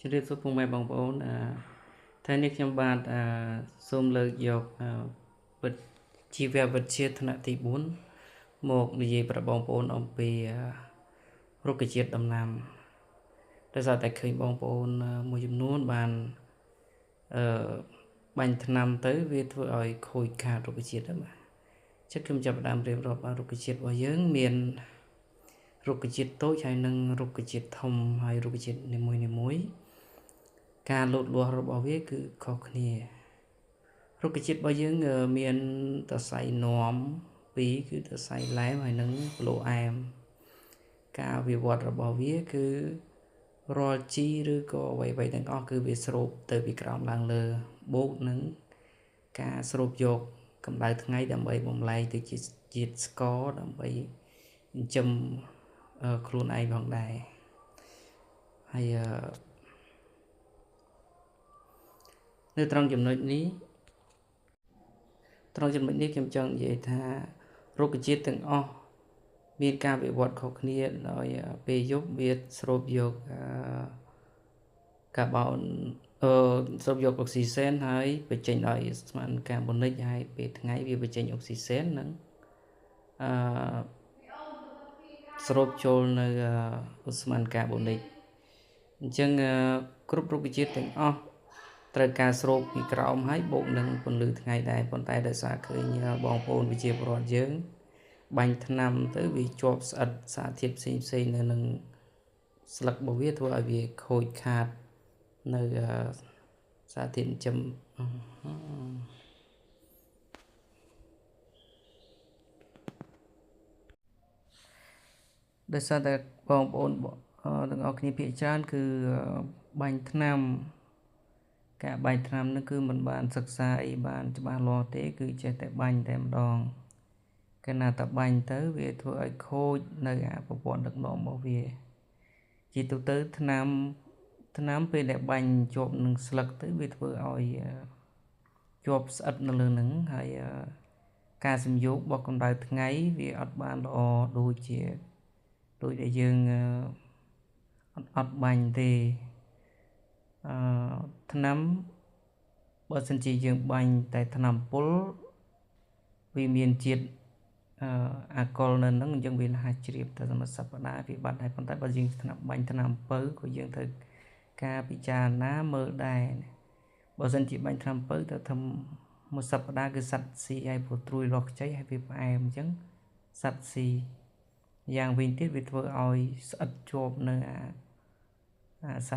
ជំរាបសួរពុកម៉ែបងប្អូនថ្ងៃនេះខ្ញុំបាទសូមលើកយកវិទ្យាជីវវិទ្យាថ្នាក់ទី4មកនិយាយប្រាប់បងប្អូនអំពីរុក្ខជាតិដំណាំដោយសារតែឃើញបងប្អូនមួយចំនួនបានបាញ់ថ្នាំទៅវាធ្វើឲ្យខូចខាតរុក្ខជាតិហ្នឹងបាទចិត្តខ្ញុំចាប់ផ្ដើមរៀបរាប់រុក្ខជាតិរបស់យើងមានរុក្ខជាតិតូចហើយនិងរុក្ខជាតិធំហើយរុក្ខជាតិនីមួយៗការលូតលាស់របស់វាគឺខុសគ្នារុក្ខជាតិរបស់យើងមានសរសៃនាំ2គឺសរសៃឡែមហើយនិងប្លូអែមការវិវត្តរបស់វាគឺរាល់ជីឬក៏អ្វីៗទាំងអស់គឺវាស្រូបទៅពីក្រោមឡើងលើបូកនឹងការស្រូបយកកម្ដៅថ្ងៃដើម្បីបំលែងទៅជាជាតិស្ករដើម្បីចិញ្ចឹមខ្លួនឯងផងដែរហើយនៅត្រង់ចំណុចនេះខ្ញុំចង់និយាយថារុក្ខជាតិទាំងអស់មានការវិវត្តខុសគ្នាដោយពេលយប់វាស្រូបយកកាបូនស្រូបយកអុកស៊ីសែនហើយបញ្ចេញដោយស្មានកាបូនិកហើយពេលថ្ងៃវាបញ្ចេញអុកស៊ីសែននិងស្រូបចូលនៅឧស្ម័នកាបូនិកអញ្ចឹងគ្រប់រុក្ខជាតិទាំងអស់ត្រូវការស្រូបពីក្រោមហើយបូកនឹងពន្លឺថ្ងៃដែរប៉ុន្តែដោយសារឃើញបងប្អូនប្រជាពលរដ្ឋយើងបាញ់ថ្នាំទៅវាជាប់ស្អិតសារធាតុផ្សេងនៅនឹងស្លឹករបស់វាធ្វើឲ្យវាខូចខាតនៅសារធាតុចិញ្ចឹមដោយសារតែបងប្អូនទាំងអស់គ្នាភាគច្រើនគឺបាញ់ថ្នាំការបាញ់ថ្នាំនោះគឺមិនបានសិក្សាអីបានច្បាស់លាស់ទេគឺចេះតែបាញ់តែម្ដងកាលណាតែបាញ់ទៅវាធ្វើឲ្យខូចនៅប្រព័ន្ធដឹកនាំរបស់វាជាទូទៅថ្នាំពេលដែលបាញ់ជាប់នឹងស្លឹកទៅវាធ្វើឲ្យជាប់ស្អិតនៅលើនឹងហើយការសំយោគរបស់កម្ដៅថ្ងៃវាអត់បានល្អដូចដែលយើងអត់បាញ់ទេថ្នាំបើសិនជាយើងបាញ់តែថ្នាំពុលវាមានជាតិអាល់កុលនៅនឹងអញ្ចឹងវាហាជ្រាបតែមួយសប្តាហ៍វាបាត់ហើយប៉ុន្តែបើយើងបាញ់ថ្នាំពៅក៏យើងត្រូវការពិចារណាមើលដែរបើសិនជាបាញ់ថ្នាំពៅទៅធ្វើមួយសប្តាហ៍គឺសត្វស៊ីហើយព្រោះត្រួយរស់ខ្ចីហើយវាផ្អែមអញ្ចឹងសត្វស៊ីយ៉ាងវិញទៀតវាធ្វើឲ្យស្អិតជាប់នៅអាសារ